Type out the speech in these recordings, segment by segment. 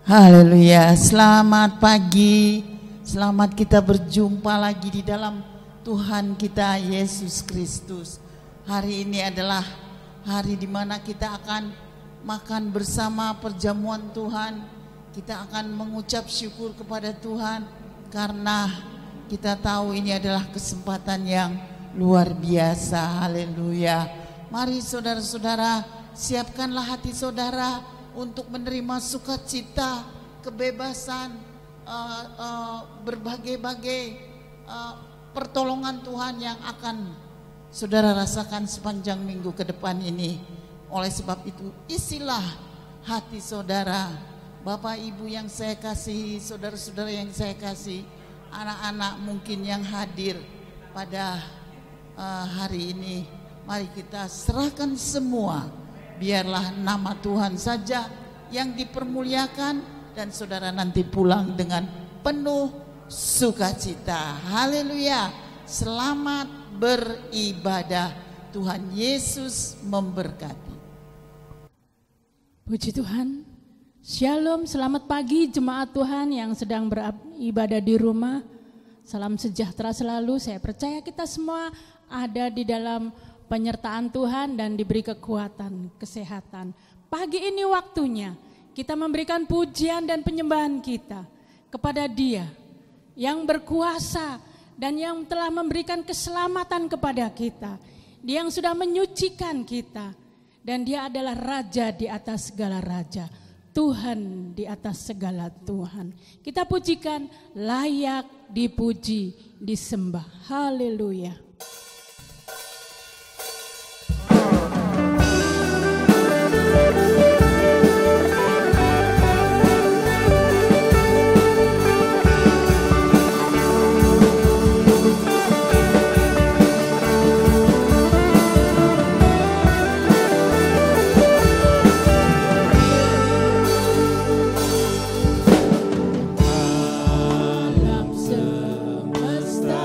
Haleluya, selamat pagi, selamat kita berjumpa lagi di dalam Tuhan kita Yesus Kristus. Hari ini adalah hari di mana kita akan makan bersama perjamuan Tuhan. Kita akan mengucap syukur kepada Tuhan karena kita tahu ini adalah kesempatan yang luar biasa. Haleluya. Mari saudara-saudara, siapkanlah hati saudara untuk menerima sukacita, kebebasan, berbagai-bagai pertolongan Tuhan yang akan saudara rasakan sepanjang minggu ke depan ini. Oleh sebab itu, isilah hati saudara. Bapak Ibu yang saya kasihi, saudara-saudara yang saya kasihi, anak-anak mungkin yang hadir pada hari ini, mari kita serahkan semua. Biarlah nama Tuhan saja yang dipermuliakan dan saudara nanti pulang dengan penuh sukacita. Haleluya. Selamat beribadah. Tuhan Yesus memberkati. Puji Tuhan. Shalom, selamat pagi jemaat Tuhan yang sedang beribadah di rumah. Salam sejahtera selalu. Saya percaya kita semua ada di dalam penyertaan Tuhan dan diberi kekuatan, kesehatan. Pagi ini waktunya kita memberikan pujian dan penyembahan kita kepada Dia yang berkuasa dan yang telah memberikan keselamatan kepada kita. Dia yang sudah menyucikan kita dan Dia adalah Raja di atas segala raja, Tuhan di atas segala Tuhan. Kita pujikan, layak dipuji, disembah. Haleluya. Alam semesta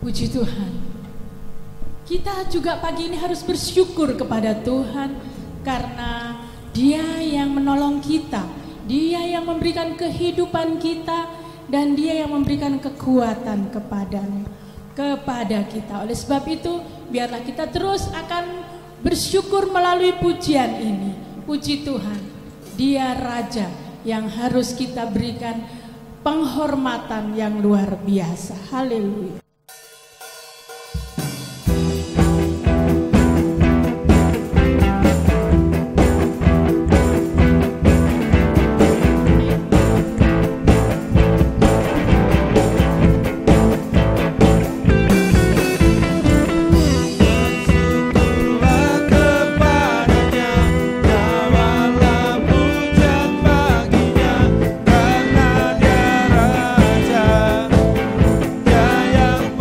Puji Tuhan. Kita juga pagi ini harus bersyukur kepada Tuhan karena Dia yang menolong kita, Dia yang memberikan kehidupan kita, dan Dia yang memberikan kekuatan kepada kita. Oleh sebab itu, biarlah kita terus akan bersyukur melalui pujian ini. Puji Tuhan, Dia Raja yang harus kita berikan penghormatan yang luar biasa. Haleluya. Yang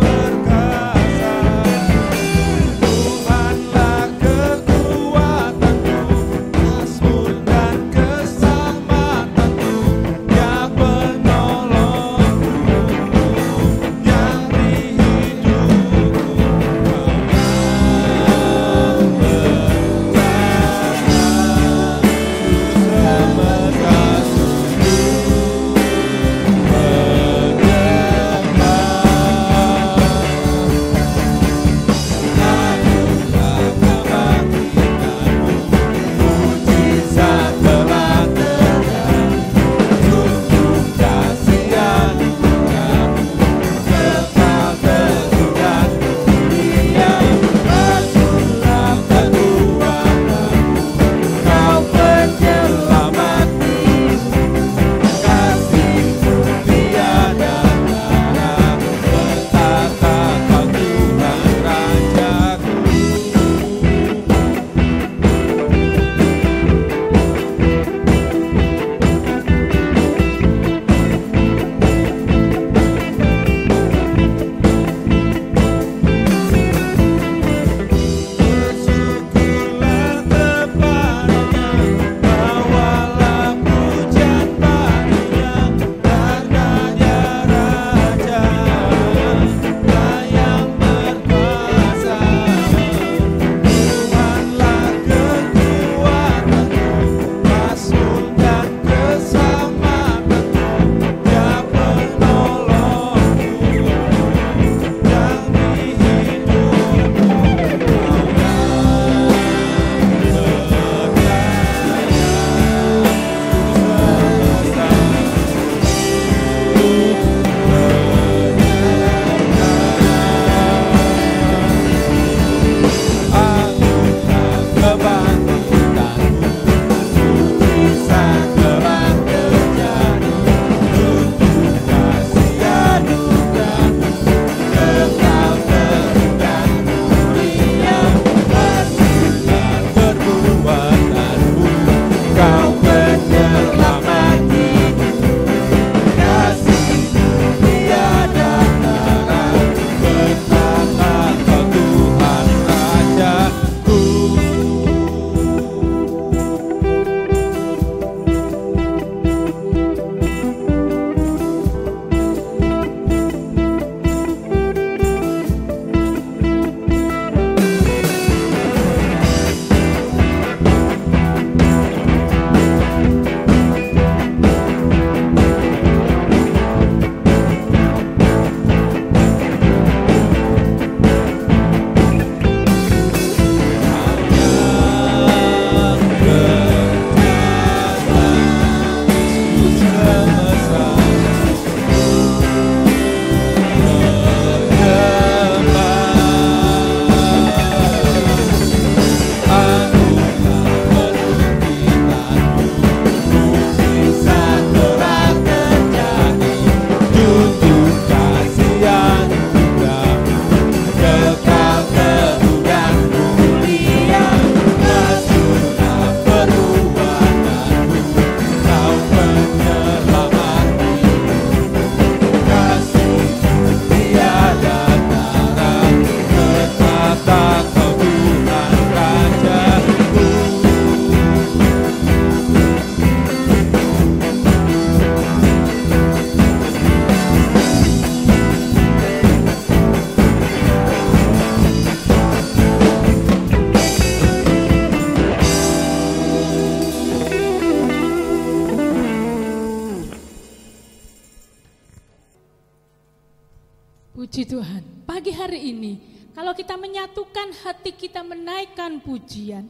Puji Tuhan, pagi hari ini kalau kita menyatukan hati kita menaikkan pujian,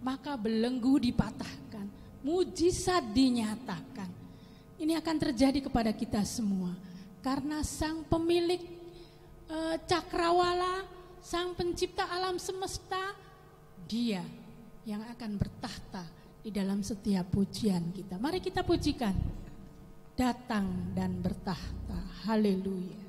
maka belenggu dipatahkan, mujizat dinyatakan. Ini akan terjadi kepada kita semua karena Sang Pemilik cakrawala, Sang Pencipta alam semesta, Dia yang akan bertahta di dalam setiap pujian kita. Mari kita pujikan, datang dan bertahta. Haleluya.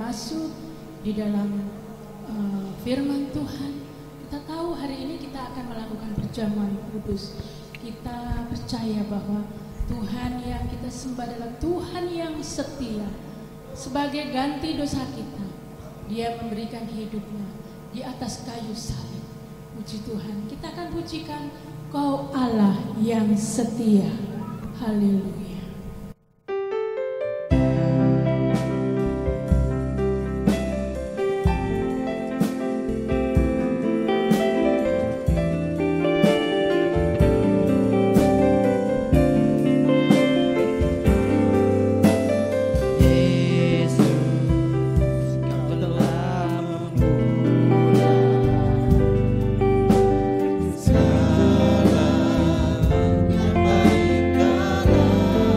masuk di dalam firman Tuhan. Kita tahu hari ini kita akan melakukan perjamuan kudus. Kita percaya bahwa Tuhan yang kita sembah adalah Tuhan yang setia. Sebagai ganti dosa kita, Dia memberikan hidupnya di atas kayu salib. Puji Tuhan, kita akan pujikan Kau Allah yang setia. Haleluya. Segala yang baik Allah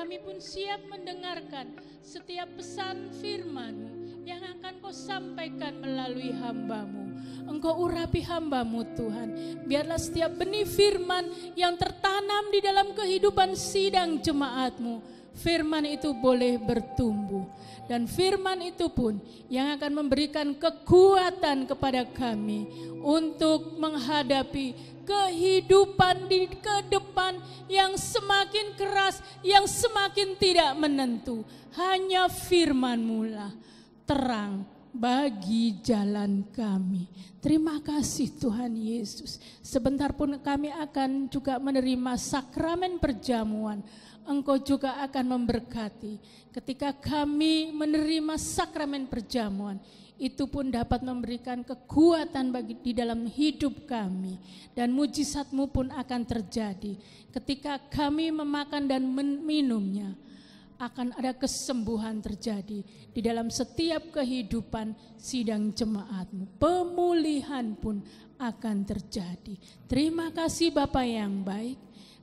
kami pun siap mendengarkan setiap pesan firman-Mu yang akan Kau sampaikan melalui hamba-Mu. Engkau urapi hamba-Mu Tuhan. Biarlah setiap benih firman yang tertanam di dalam kehidupan sidang jemaat-Mu, firman itu boleh bertumbuh. Dan firman itu pun yang akan memberikan kekuatan kepada kami untuk menghadapi kehidupan di ke depan yang semakin keras, yang semakin tidak menentu. Hanya firman-Mu lah terang bagi jalan kami. Terima kasih Tuhan Yesus. Sebentar pun kami akan juga menerima sakramen perjamuan. Engkau juga akan memberkati. Ketika kami menerima sakramen perjamuan, itu pun dapat memberikan kekuatan bagi di dalam hidup kami. Dan mujizat-Mu pun akan terjadi. Ketika kami memakan dan minumnya, akan ada kesembuhan terjadi di dalam setiap kehidupan sidang jemaat-Mu. Pemulihan pun akan terjadi. Terima kasih Bapa yang baik.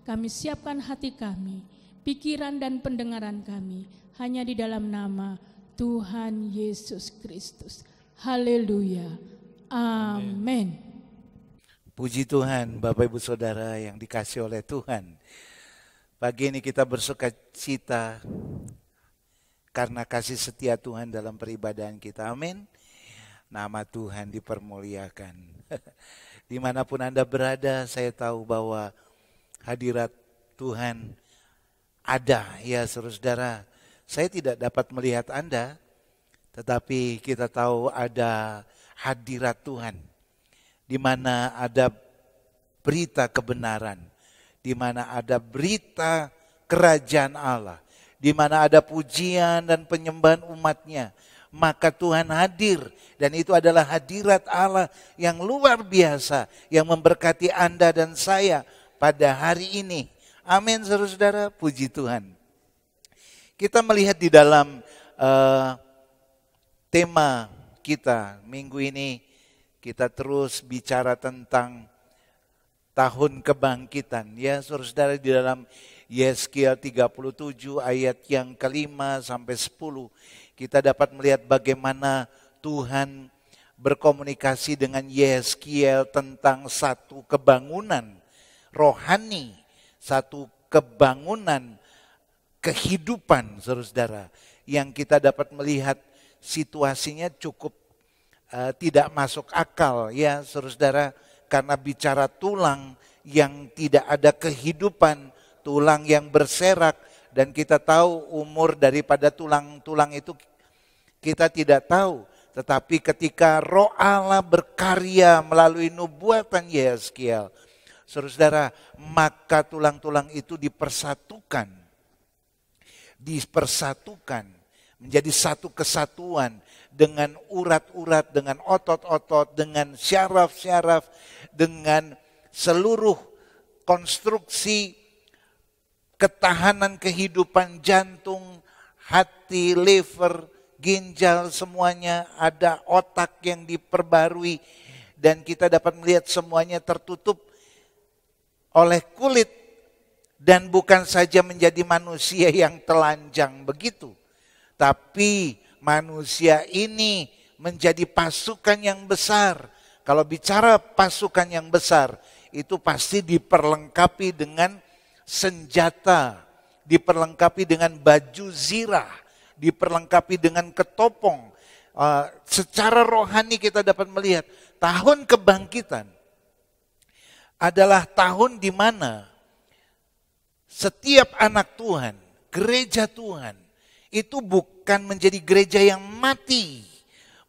Kami siapkan hati kami, pikiran dan pendengaran kami hanya di dalam nama Tuhan Yesus Kristus. Haleluya. Amin. Puji Tuhan, Bapak Ibu Saudara yang dikasihi oleh Tuhan. Pagi ini kita bersuka cita karena kasih setia Tuhan dalam peribadahan kita. Amin. Nama Tuhan dipermuliakan. Dimanapun Anda berada, saya tahu bahwa hadirat Tuhan ada. Ya saudara, saya tidak dapat melihat Anda, tetapi kita tahu ada hadirat Tuhan. Di mana ada berita kebenaran, di mana ada berita kerajaan Allah, di mana ada pujian dan penyembahan umatnya, maka Tuhan hadir. Dan itu adalah hadirat Allah yang luar biasa, yang memberkati Anda dan saya pada hari ini. Amin saudara-saudara, puji Tuhan. Kita melihat di dalam tema kita minggu ini, kita terus bicara tentang tahun kebangkitan. Ya saudara-saudara, di dalam Yeskiel 37 ayat yang ke-5 sampai 10, kita dapat melihat bagaimana Tuhan berkomunikasi dengan Yeskiel tentang satu kebangunan rohani, satu kebangunan kehidupan saudara-saudara, yang kita dapat melihat situasinya cukup tidak masuk akal ya saudara-saudara, karena bicara tulang yang tidak ada kehidupan, tulang yang berserak, dan kita tahu umur daripada tulang-tulang itu kita tidak tahu. Tetapi ketika Roh Allah berkarya melalui nubuatan Yeskiel, saudara-saudara, maka tulang-tulang itu dipersatukan menjadi satu kesatuan dengan urat-urat, dengan otot-otot, dengan syaraf-syaraf, dengan seluruh konstruksi ketahanan kehidupan, jantung, hati, liver, ginjal, semuanya ada, otak yang diperbarui, dan kita dapat melihat semuanya tertutup oleh kulit, dan bukan saja menjadi manusia yang telanjang begitu, tapi manusia ini menjadi pasukan yang besar. Kalau bicara pasukan yang besar, itu pasti diperlengkapi dengan senjata, diperlengkapi dengan baju zirah, diperlengkapi dengan ketopong. Secara rohani kita dapat melihat tahun kebangkitan adalah tahun di mana setiap anak Tuhan, gereja Tuhan, itu bukan menjadi gereja yang mati,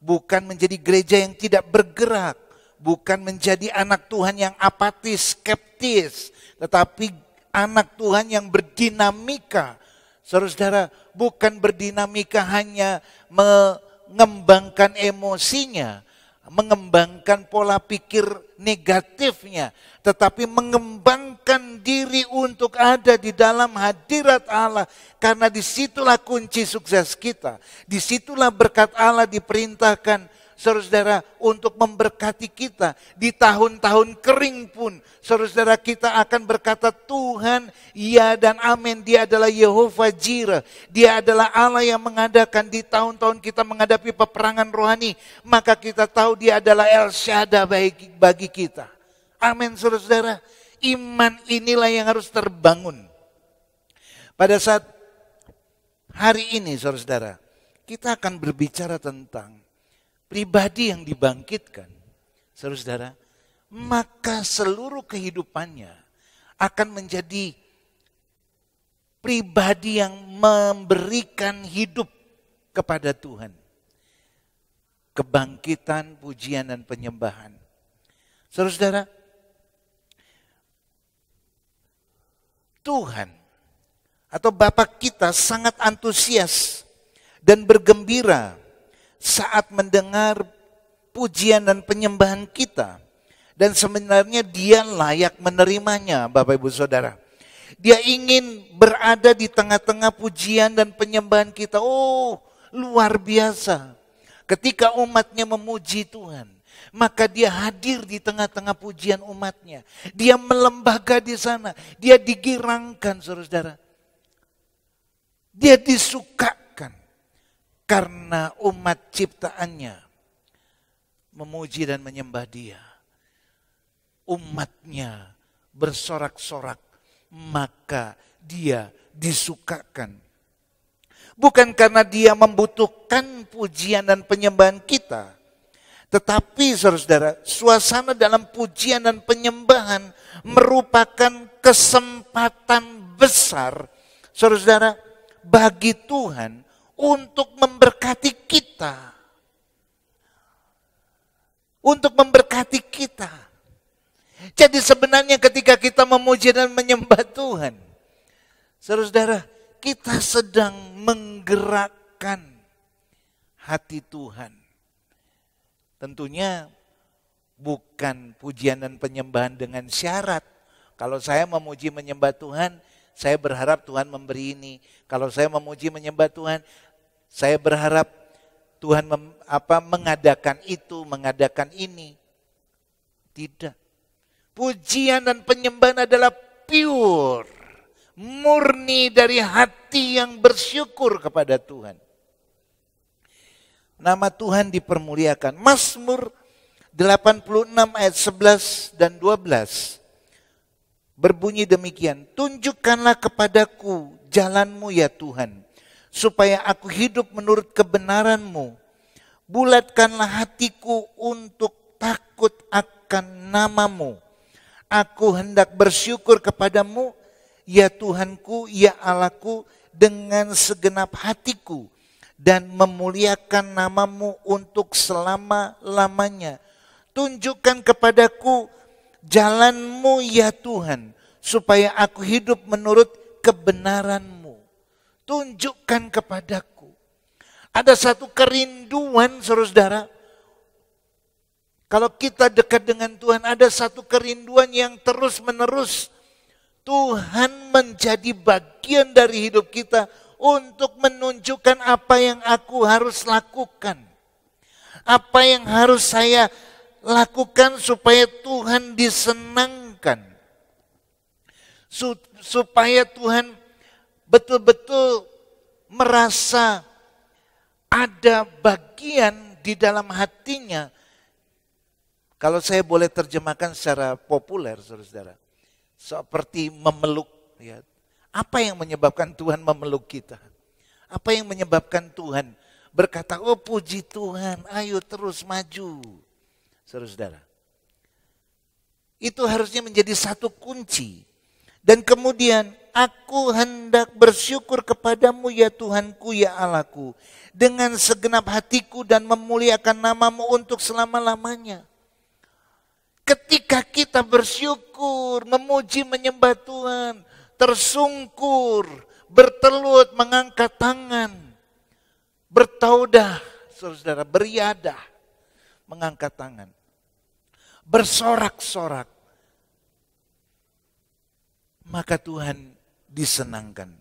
bukan menjadi gereja yang tidak bergerak, bukan menjadi anak Tuhan yang apatis, skeptis, tetapi anak Tuhan yang berdinamika. Saudara-saudara, bukan berdinamika hanya mengembangkan emosinya, mengembangkan pola pikir negatifnya, tetapi mengembangkan diri untuk ada di dalam hadirat Allah. Karena disitulah kunci sukses kita. Disitulah berkat Allah diperintahkan, saudara-saudara, untuk memberkati kita. Di tahun-tahun kering pun, saudara-saudara, kita akan berkata, Tuhan, ya dan amin, dia adalah Yehova Jireh. Dia adalah Allah yang mengadakan di tahun-tahun kita menghadapi peperangan rohani. Maka kita tahu dia adalah El Shaddai bagi kita. Amin, saudara-saudara. Iman inilah yang harus terbangun. Pada saat hari ini, saudara-saudara, kita akan berbicara tentang pribadi yang dibangkitkan, saudara-saudara, maka seluruh kehidupannya akan menjadi pribadi yang memberikan hidup kepada Tuhan. Kebangkitan, pujian, dan penyembahan. Saudara-saudara, Tuhan atau Bapa kita sangat antusias dan bergembira saat mendengar pujian dan penyembahan kita. Dan sebenarnya dia layak menerimanya, Bapak Ibu Saudara. Dia ingin berada di tengah-tengah pujian dan penyembahan kita. Oh, luar biasa. Ketika umatnya memuji Tuhan, maka dia hadir di tengah-tengah pujian umatnya. Dia melembaga di sana. Dia digirangkan, saudara-saudara. Dia disukakan. Karena umat ciptaannya memuji dan menyembah dia. Umatnya bersorak-sorak, maka dia disukakan. Bukan karena dia membutuhkan pujian dan penyembahan kita. Tetapi saudara-saudara, suasana dalam pujian dan penyembahan merupakan kesempatan besar, saudara-saudara, bagi Tuhan untuk memberkati kita. Untuk memberkati kita. Jadi sebenarnya ketika kita memuji dan menyembah Tuhan, saudara-saudara, kita sedang menggerakkan hati Tuhan. Tentunya bukan pujian dan penyembahan dengan syarat. Kalau saya memuji menyembah Tuhan, saya berharap Tuhan memberi ini. Kalau saya memuji menyembah Tuhan, saya berharap Tuhan mengadakan itu, mengadakan ini. Tidak. Pujian dan penyembahan adalah pure, murni dari hati yang bersyukur kepada Tuhan. Nama Tuhan dipermuliakan. Mazmur 86 ayat 11 dan 12 berbunyi demikian. Tunjukkanlah kepadaku jalan-Mu ya Tuhan, supaya aku hidup menurut kebenaran-Mu. Bulatkanlah hatiku untuk takut akan nama-Mu. Aku hendak bersyukur kepadamu, ya Tuhanku, ya Allahku, dengan segenap hatiku, dan memuliakan nama-Mu untuk selama-lamanya. Tunjukkan kepadaku jalan-Mu ya Tuhan, supaya aku hidup menurut kebenaran-Mu. Tunjukkan kepadaku. Ada satu kerinduan, saudara-saudara. Kalau kita dekat dengan Tuhan, ada satu kerinduan yang terus-menerus. Tuhan menjadi bagian dari hidup kita untuk menunjukkan apa yang aku harus lakukan. Apa yang harus saya lakukan supaya Tuhan disenangkan. Supaya Tuhan betul-betul merasa ada bagian di dalam hatinya. Kalau saya boleh terjemahkan secara populer, saudara-saudara, seperti memeluk. Ya. Apa yang menyebabkan Tuhan memeluk kita? Apa yang menyebabkan Tuhan berkata, oh puji Tuhan, ayo terus maju. Saudara-saudara, itu harusnya menjadi satu kunci. Dan kemudian, aku hendak bersyukur kepadamu ya Tuhanku, ya Allahku, dengan segenap hatiku dan memuliakan nama-Mu untuk selama-lamanya. Ketika kita bersyukur, memuji, menyembah Tuhan, tersungkur, bertelut, mengangkat tangan, bertaudah, saudara, beriadah, mengangkat tangan, bersorak-sorak, maka Tuhan disenangkan.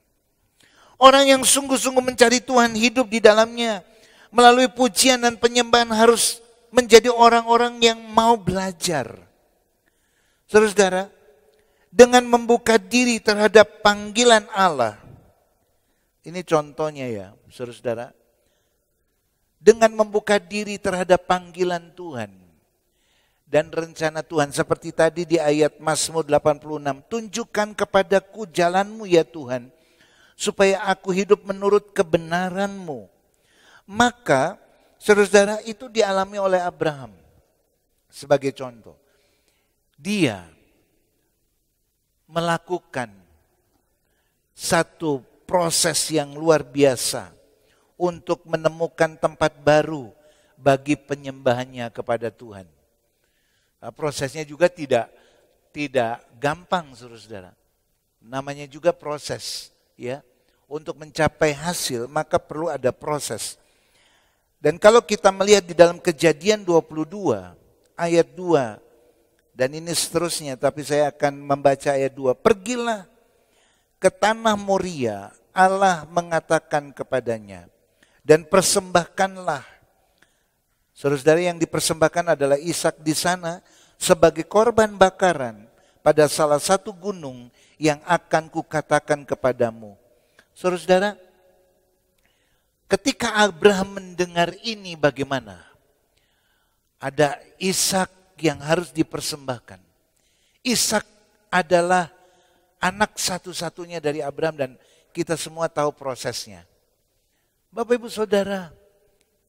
Orang yang sungguh-sungguh mencari Tuhan hidup di dalamnya, melalui pujian dan penyembahan harus menjadi orang-orang yang mau belajar. Saudara-saudara, dengan membuka diri terhadap panggilan Allah. Ini contohnya ya, saudara-saudara. Dengan membuka diri terhadap panggilan Tuhan dan rencana Tuhan. Seperti tadi di ayat Mazmur 86. Tunjukkan kepadaku jalanmu ya Tuhan, supaya aku hidup menurut kebenaran-Mu. Maka, saudara-saudara, itu dialami oleh Abraham. Sebagai contoh. Dia melakukan satu proses yang luar biasa untuk menemukan tempat baru bagi penyembahannya kepada Tuhan. Nah, prosesnya juga tidak gampang, saudara-saudara. Namanya juga proses, ya. Untuk mencapai hasil maka perlu ada proses. Dan kalau kita melihat di dalam Kejadian 22 ayat 2 dan ini seterusnya, tapi saya akan membaca ayat 2. Pergilah ke tanah Moria, Allah mengatakan kepadanya, dan persembahkanlah. Saudara-saudara, yang dipersembahkan adalah Ishak di sana sebagai korban bakaran pada salah satu gunung yang akan kukatakan kepadamu. Saudara-saudara, ketika Abraham mendengar ini bagaimana? Ada Ishak yang harus dipersembahkan. Ishak adalah anak satu-satunya dari Abraham dan kita semua tahu prosesnya. Bapak Ibu Saudara,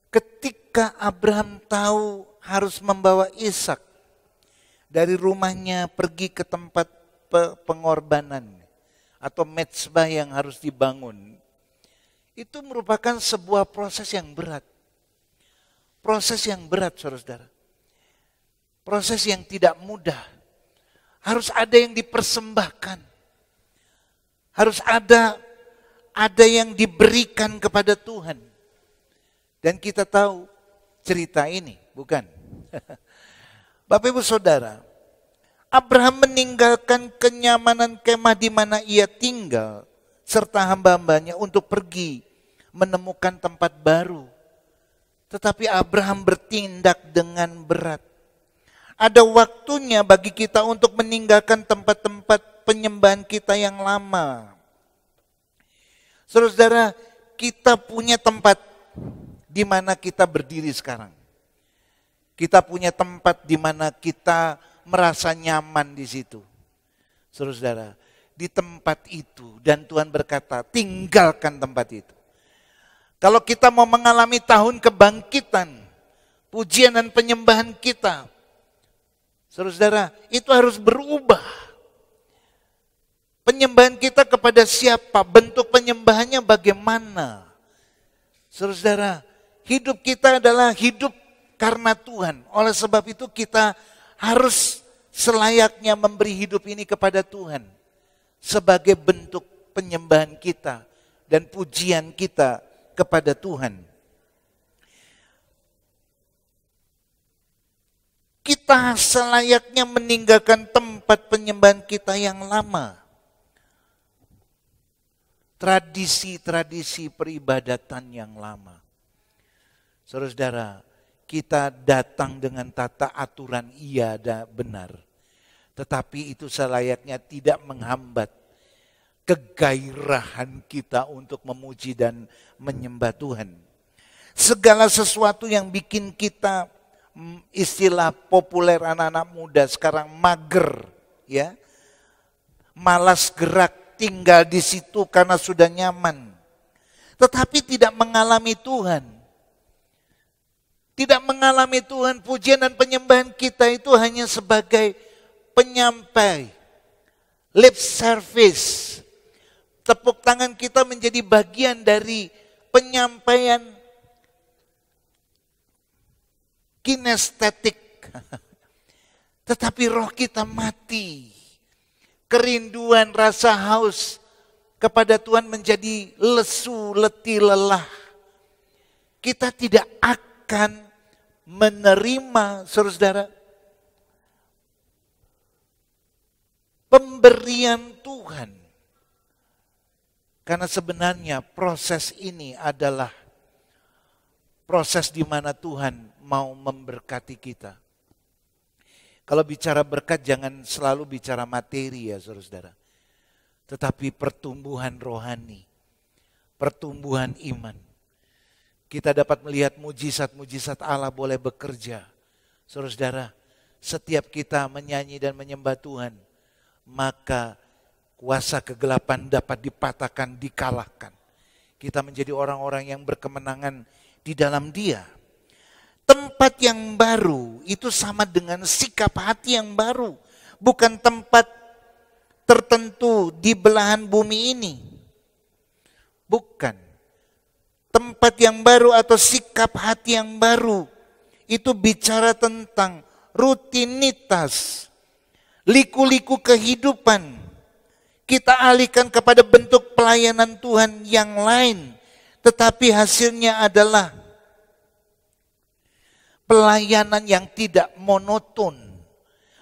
ketika Abraham tahu harus membawa Ishak dari rumahnya pergi ke tempat pengorbanan atau mezbah yang harus dibangun, itu merupakan sebuah proses yang berat. Proses yang berat, saudara-saudara. Proses yang tidak mudah. Harus ada yang dipersembahkan. Harus ada yang diberikan kepada Tuhan. Dan kita tahu cerita ini, bukan? Bapak Ibu Saudara, Abraham meninggalkan kenyamanan kemah di mana ia tinggal serta hamba-hambanya untuk pergi menemukan tempat baru. Tetapi Abraham bertindak dengan berat. Ada waktunya bagi kita untuk meninggalkan tempat-tempat penyembahan kita yang lama. Saudara-saudara, kita punya tempat di mana kita berdiri sekarang. Kita punya tempat di mana kita merasa nyaman di situ. Saudara-saudara, di tempat itu dan Tuhan berkata, tinggalkan tempat itu. Kalau kita mau mengalami tahun kebangkitan, pujian dan penyembahan kita, saudara-saudara, itu harus berubah. Penyembahan kita kepada siapa? Bentuk penyembahannya bagaimana? Saudara-saudara, hidup kita adalah hidup karena Tuhan. Oleh sebab itu kita harus selayaknya memberi hidup ini kepada Tuhan. Sebagai bentuk penyembahan kita dan pujian kita kepada Tuhan. Kita selayaknya meninggalkan tempat penyembahan kita yang lama. Tradisi-tradisi peribadatan yang lama. Saudara-saudara, kita datang dengan tata aturan iya dan benar. Tetapi itu selayaknya tidak menghambat kegairahan kita untuk memuji dan menyembah Tuhan. Segala sesuatu yang bikin kita, istilah populer anak-anak muda sekarang, mager, ya, malas gerak, tinggal di situ karena sudah nyaman. Tetapi tidak mengalami Tuhan. Tidak mengalami Tuhan, pujian dan penyembahan kita itu hanya sebagai penyampai, lip service. Tepuk tangan kita menjadi bagian dari penyampaian kinestetik. Tetapi roh kita mati. Kerinduan, rasa haus kepada Tuhan menjadi lesu, letih, lelah. Kita tidak akan menerima, saudara-saudara, pemberian Tuhan. Karena sebenarnya proses ini adalah proses di mana Tuhan mau memberkati kita. Kalau bicara berkat jangan selalu bicara materi ya saudara-saudara. Tetapi pertumbuhan rohani, pertumbuhan iman. Kita dapat melihat mujizat-mujizat Allah boleh bekerja. Saudara-saudara, setiap kita menyanyi dan menyembah Tuhan, maka kuasa kegelapan dapat dipatahkan, dikalahkan. Kita menjadi orang-orang yang berkemenangan di dalam Dia. Tempat yang baru itu sama dengan sikap hati yang baru. Bukan tempat tertentu di belahan bumi ini. Bukan. Tempat yang baru atau sikap hati yang baru itu bicara tentang rutinitas, liku-liku kehidupan. Kita alihkan kepada bentuk pelayanan Tuhan yang lain, tetapi hasilnya adalah pelayanan yang tidak monoton,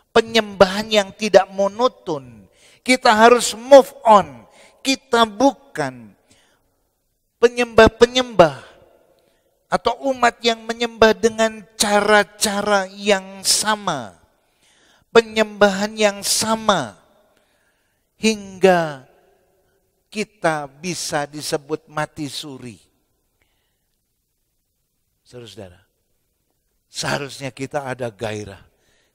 penyembahan yang tidak monoton. Kita harus move on. Kita bukan penyembah-penyembah atau umat yang menyembah dengan cara-cara yang sama, penyembahan yang sama, hingga kita bisa disebut mati suri. Saudara-saudara, seharusnya kita ada gairah.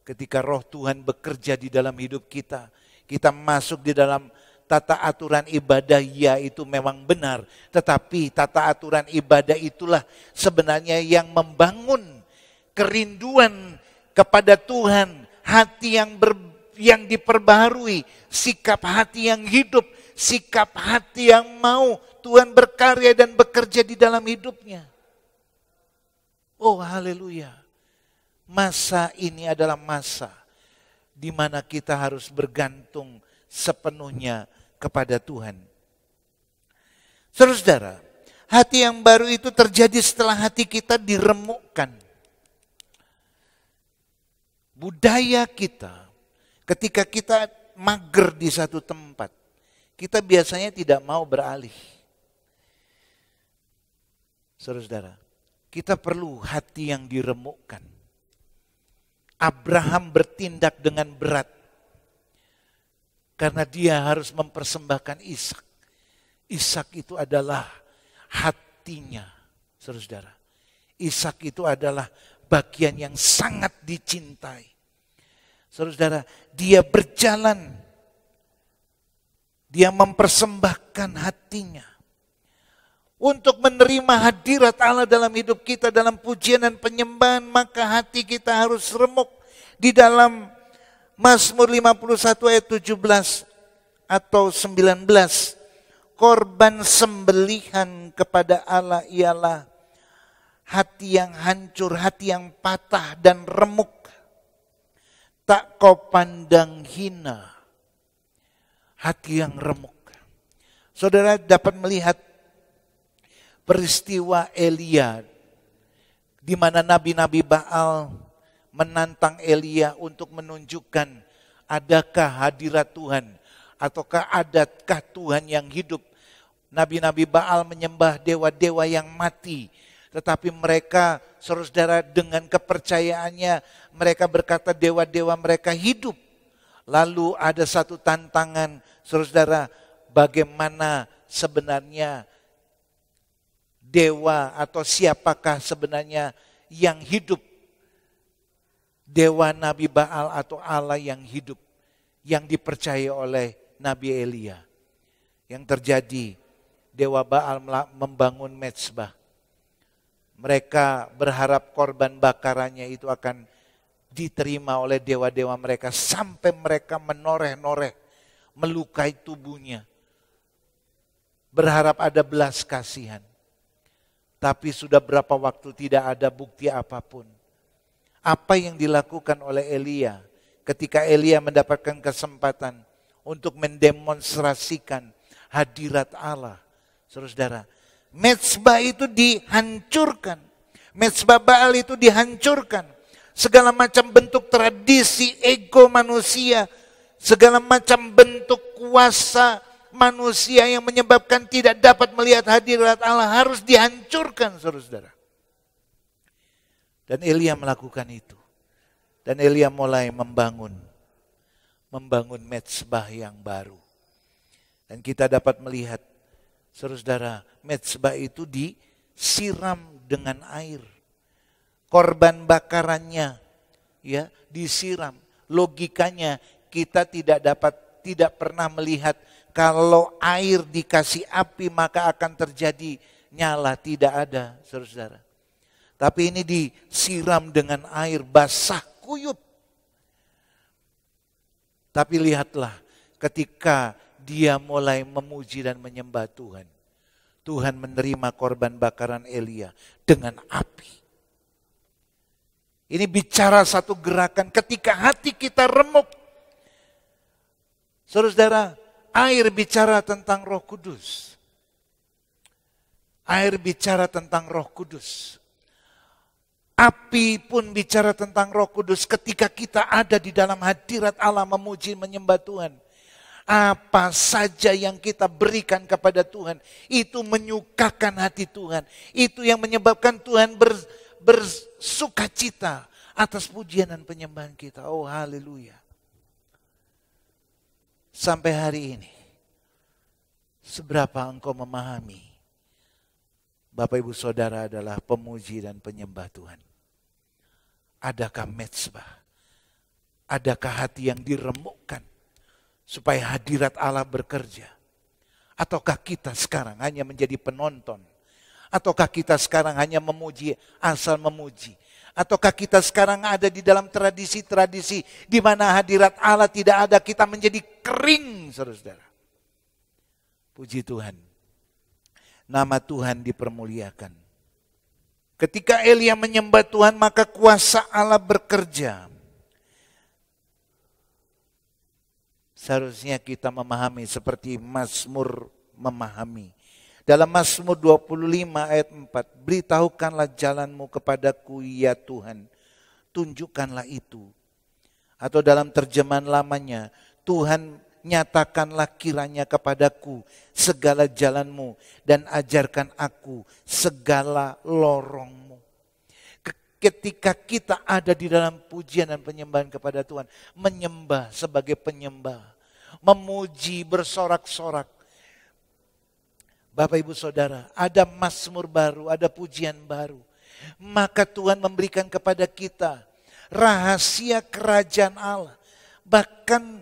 Ketika roh Tuhan bekerja di dalam hidup kita, kita masuk di dalam tata aturan ibadah, ya itu memang benar. Tetapi tata aturan ibadah itulah sebenarnya yang membangun kerinduan kepada Tuhan, hati yang diperbaharui, sikap hati yang hidup, sikap hati yang mau Tuhan berkarya dan bekerja di dalam hidupnya. Oh haleluya. Masa ini adalah masa di mana kita harus bergantung sepenuhnya kepada Tuhan. Saudara-saudara, hati yang baru itu terjadi setelah hati kita diremukkan. Budaya kita, ketika kita mager di satu tempat, kita biasanya tidak mau beralih. Saudara-saudara, kita perlu hati yang diremukkan. Abraham bertindak dengan berat karena dia harus mempersembahkan Ishak. Ishak itu adalah hatinya, saudara-saudara. Ishak itu adalah bagian yang sangat dicintai. Saudara-saudara, dia berjalan, dia mempersembahkan hatinya untuk menerima hadirat Allah dalam hidup kita, dalam pujian dan penyembahan, maka hati kita harus remuk. Di dalam Mazmur 51 ayat 17 atau 19, korban sembelihan kepada Allah ialah hati yang hancur, hati yang patah dan remuk. Tak kau pandang hina, hati yang remuk. Saudara dapat melihat peristiwa Elia, di mana nabi-nabi Baal menantang Elia untuk menunjukkan adakah hadirat Tuhan, ataukah adatkah Tuhan yang hidup. Nabi-nabi Baal menyembah dewa-dewa yang mati, tetapi mereka, saudara-saudara, dengan kepercayaannya, mereka berkata dewa-dewa mereka hidup. Lalu ada satu tantangan, saudara-saudara, bagaimana sebenarnya dewa atau siapakah sebenarnya yang hidup? Dewa Nabi Baal atau Allah yang hidup, yang dipercaya oleh Nabi Elia. Yang terjadi, dewa Baal membangun mezbah. Mereka berharap korban bakarannya itu akan diterima oleh dewa-dewa mereka, sampai mereka menoreh-noreh, melukai tubuhnya. Berharap ada belas kasihan. Tapi sudah berapa waktu tidak ada bukti apapun. Apa yang dilakukan oleh Elia ketika Elia mendapatkan kesempatan untuk mendemonstrasikan hadirat Allah. Saudara-saudara, mezbah itu dihancurkan. Mezbah Baal itu dihancurkan. Segala macam bentuk tradisi ego manusia, segala macam bentuk kuasa manusia yang menyebabkan tidak dapat melihat hadirat Allah harus dihancurkan, saudara-saudara. Dan Elia melakukan itu. Dan Elia mulai membangun mezbah yang baru. Dan kita dapat melihat, saudara, mezbah itu disiram dengan air. Korban bakarannya ya disiram. Logikanya kita tidak pernah melihat kalau air dikasih api maka akan terjadi nyala. Tidak ada, saudara. Tapi ini disiram dengan air basah kuyup. Tapi lihatlah ketika dia mulai memuji dan menyembah Tuhan. Tuhan menerima korban bakaran Elia dengan api. Ini bicara satu gerakan ketika hati kita remuk. Saudara, air bicara tentang Roh Kudus. Air bicara tentang Roh Kudus. Api pun bicara tentang Roh Kudus ketika kita ada di dalam hadirat Allah memuji menyembah Tuhan. Apa saja yang kita berikan kepada Tuhan, itu menyukakan hati Tuhan. Itu yang menyebabkan Tuhan bersukacita atas pujian dan penyembahan kita. Oh haleluya. Sampai hari ini, seberapa engkau memahami Bapak Ibu Saudara adalah pemuji dan penyembah Tuhan? Adakah mezbah? Adakah hati yang diremukkan supaya hadirat Allah bekerja? Ataukah kita sekarang hanya menjadi penonton? Ataukah kita sekarang hanya memuji, asal memuji? Ataukah kita sekarang ada di dalam tradisi-tradisi di mana hadirat Allah tidak ada, kita menjadi kering, saudara-saudara. Puji Tuhan. Nama Tuhan dipermuliakan. Ketika Elia menyembah Tuhan, maka kuasa Allah bekerja. Seharusnya kita memahami seperti Mazmur memahami. Dalam Mazmur 25 ayat 4, beritahukanlah jalanmu kepadaku ya Tuhan, tunjukkanlah itu. Atau dalam terjemahan lamanya, Tuhan nyatakanlah kiranya kepadaku segala jalanmu dan ajarkan aku segala lorongmu. Ketika kita ada di dalam pujian dan penyembahan kepada Tuhan, menyembah sebagai penyembah, memuji bersorak-sorak. Bapak Ibu Saudara, ada mazmur baru, ada pujian baru. Maka Tuhan memberikan kepada kita rahasia kerajaan Allah. Bahkan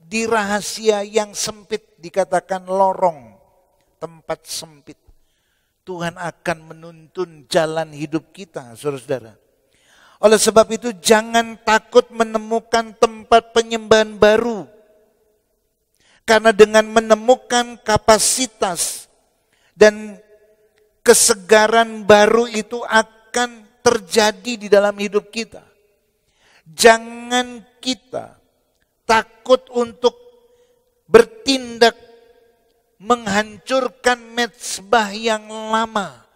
di rahasia yang sempit dikatakan lorong, tempat sempit. Tuhan akan menuntun jalan hidup kita, saudara-saudara. Oleh sebab itu jangan takut menemukan tempat penyembahan baru. Karena dengan menemukan kapasitas dan kesegaran baru itu akan terjadi di dalam hidup kita. Jangan kita takut untuk bertindak menghancurkan mezbah yang lama,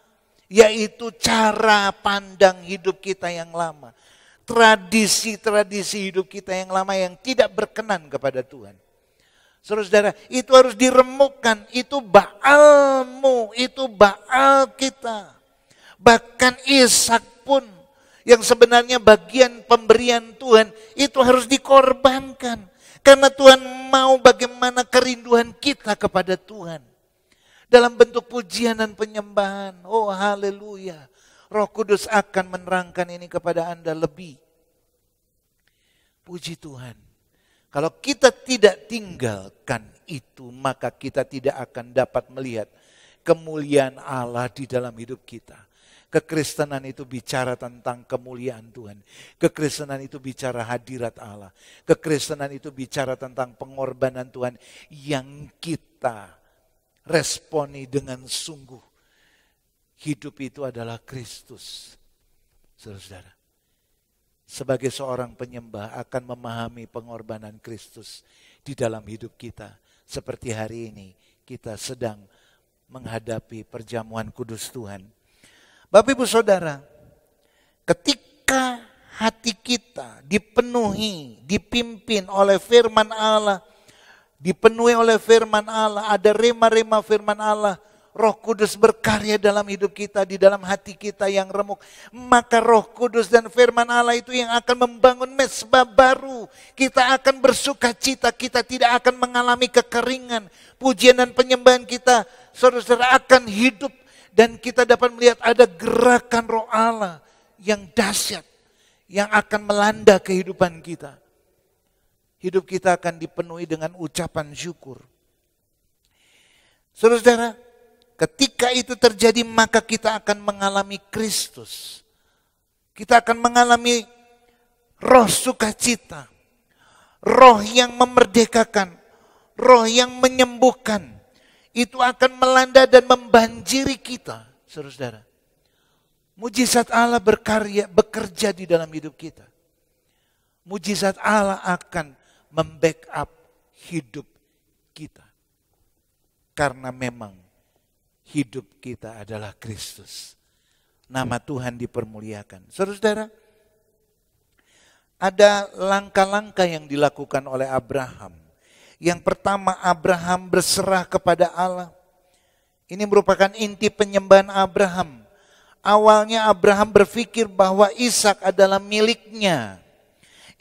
yaitu cara pandang hidup kita yang lama, tradisi-tradisi hidup kita yang lama yang tidak berkenan kepada Tuhan. Saudara-saudara, itu harus diremukkan, itu Baalmu, itu Baal kita. Bahkan Ishak pun yang sebenarnya bagian pemberian Tuhan itu harus dikorbankan. Karena Tuhan mau bagaimana kerinduan kita kepada Tuhan. Dalam bentuk pujian dan penyembahan. Oh haleluya. Roh Kudus akan menerangkan ini kepada Anda lebih. Puji Tuhan. Kalau kita tidak tinggalkan itu, maka kita tidak akan dapat melihat kemuliaan Allah di dalam hidup kita. Kekristenan itu bicara tentang kemuliaan Tuhan. Kekristenan itu bicara hadirat Allah. Kekristenan itu bicara tentang pengorbanan Tuhan yang kita responi dengan sungguh. Hidup itu adalah Kristus. Saudara-saudara, sebagai seorang penyembah akan memahami pengorbanan Kristus di dalam hidup kita. Seperti hari ini kita sedang menghadapi perjamuan kudus Tuhan. Bapak Ibu Saudara, ketika hati kita dipenuhi, dipimpin oleh firman Allah, dipenuhi oleh firman Allah, ada rema-rema firman Allah, Roh Kudus berkarya dalam hidup kita, di dalam hati kita yang remuk, maka Roh Kudus dan firman Allah itu yang akan membangun mezbah baru. Kita akan bersuka cita, kita tidak akan mengalami kekeringan. Pujian dan penyembahan kita, saudara-saudara, akan hidup. Dan kita dapat melihat ada gerakan Roh Allah yang dahsyat, yang akan melanda kehidupan kita. Hidup kita akan dipenuhi dengan ucapan syukur. Saudara-saudara, ketika itu terjadi maka kita akan mengalami Kristus. Kita akan mengalami roh sukacita. Roh yang memerdekakan. Roh yang menyembuhkan. Itu akan melanda dan membanjiri kita. Saudara-saudara. Mujizat Allah bekerja di dalam hidup kita. Mujizat Allah akan membackup hidup kita. Karena memang hidup kita adalah Kristus. Nama Tuhan dipermuliakan. Saudara-saudara, ada langkah-langkah yang dilakukan oleh Abraham. Yang pertama, Abraham berserah kepada Allah. Ini merupakan inti penyembahan Abraham. Awalnya Abraham berpikir bahwa Ishak adalah miliknya.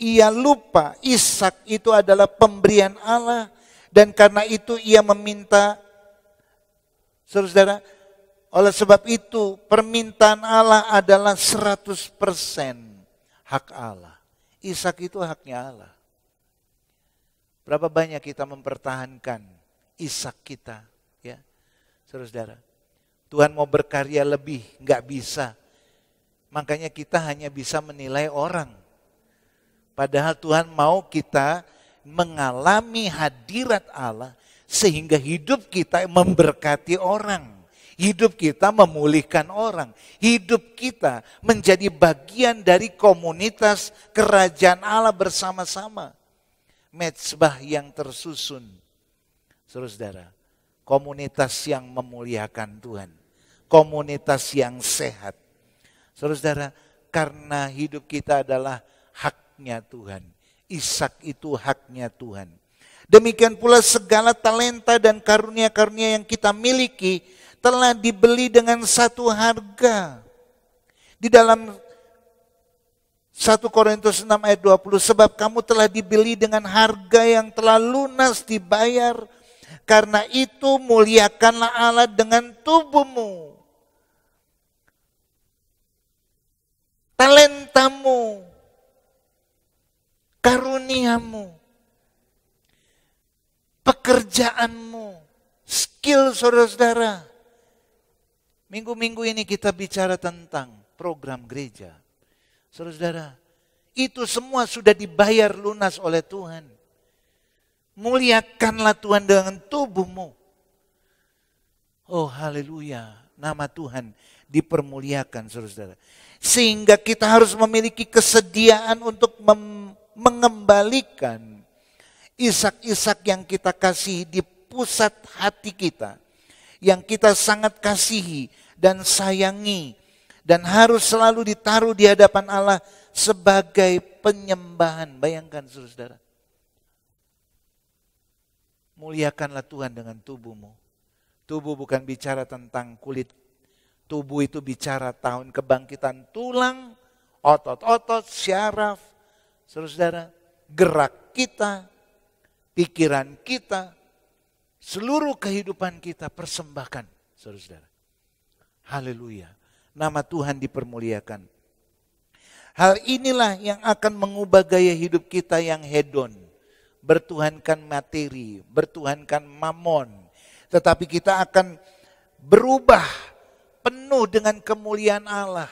Ia lupa Ishak itu adalah pemberian Allah. Dan karena itu ia meminta, saudara, oleh sebab itu permintaan Allah adalah 100% hak Allah. Ishak itu haknya Allah. Berapa banyak kita mempertahankan Ishak kita, ya, saudara. Tuhan mau berkarya lebih, nggak bisa. Makanya kita hanya bisa menilai orang. Padahal Tuhan mau kita mengalami hadirat Allah sehingga hidup kita memberkati orang. Hidup kita memulihkan orang. Hidup kita menjadi bagian dari komunitas kerajaan Allah bersama-sama. Mezbah yang tersusun. Saudara, komunitas yang memuliakan Tuhan. Komunitas yang sehat. Saudara, karena hidup kita adalah haknya Tuhan. Ishak itu haknya Tuhan. Demikian pula segala talenta dan karunia-karunia yang kita miliki telah dibeli dengan satu harga. Di dalam 1 Korintus 6 ayat 20, sebab kamu telah dibeli dengan harga yang telah lunas dibayar. Karena itu muliakanlah Allah dengan tubuhmu. Talentamu, karuniamu, pekerjaanmu, skill saudara-saudara. Minggu-minggu ini kita bicara tentang program gereja. Saudara-saudara, itu semua sudah dibayar lunas oleh Tuhan. Muliakanlah Tuhan dengan tubuhmu. Oh haleluya, nama Tuhan dipermuliakan saudara-saudara. Sehingga kita harus memiliki kesediaan untuk mengembalikan Ishak-Ishak yang kita kasihi di pusat hati kita. Yang kita sangat kasihi dan sayangi. Dan harus selalu ditaruh di hadapan Allah sebagai penyembahan. Bayangkan saudara. Muliakanlah Tuhan dengan tubuhmu. Tubuh bukan bicara tentang kulit. Tubuh itu bicara tahun kebangkitan tulang, otot-otot, syaraf. Saudara, gerak kita, pikiran kita, seluruh kehidupan kita persembahkan, saudara. Haleluya. Nama Tuhan dipermuliakan. Hal inilah yang akan mengubah gaya hidup kita yang hedon. Bertuhankan materi, bertuhankan mamon. Tetapi kita akan berubah penuh dengan kemuliaan Allah.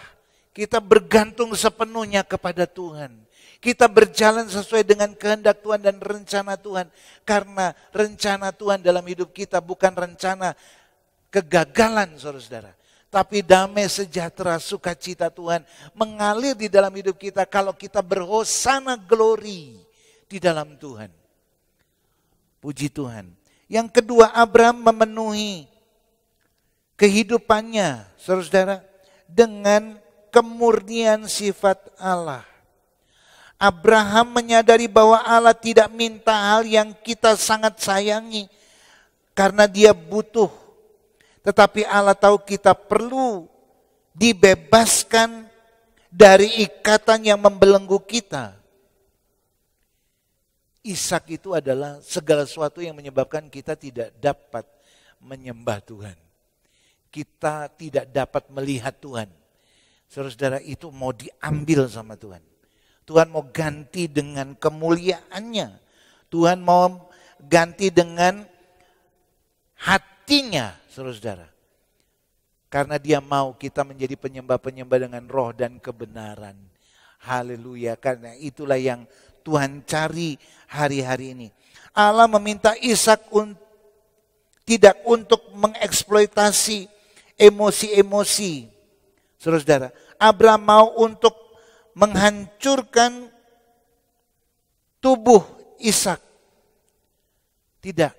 Kita bergantung sepenuhnya kepada Tuhan. Kita berjalan sesuai dengan kehendak Tuhan dan rencana Tuhan. Karena rencana Tuhan dalam hidup kita bukan rencana kegagalan saudara-saudara. Tapi damai, sejahtera, sukacita Tuhan mengalir di dalam hidup kita kalau kita berhosana glory di dalam Tuhan. Puji Tuhan. Yang kedua, Abraham memenuhi kehidupannya, saudara-saudara, dengan kemurnian sifat Allah. Abraham menyadari bahwa Allah tidak minta hal yang kita sangat sayangi karena dia butuh. Tetapi Allah tahu kita perlu dibebaskan dari ikatan yang membelenggu kita. Ishak itu adalah segala sesuatu yang menyebabkan kita tidak dapat menyembah Tuhan. Kita tidak dapat melihat Tuhan. Saudara-saudara, itu mau diambil sama Tuhan. Tuhan mau ganti dengan kemuliaannya. Tuhan mau ganti dengan hatinya, saudara-saudara. Karena dia mau kita menjadi penyembah-penyembah dengan roh dan kebenaran. Haleluya, karena itulah yang Tuhan cari hari-hari ini. Allah meminta Ishak tidak untuk mengeksploitasi emosi-emosi. Saudara-saudara, Abraham mau untuk menghancurkan tubuh Ishak. Tidak,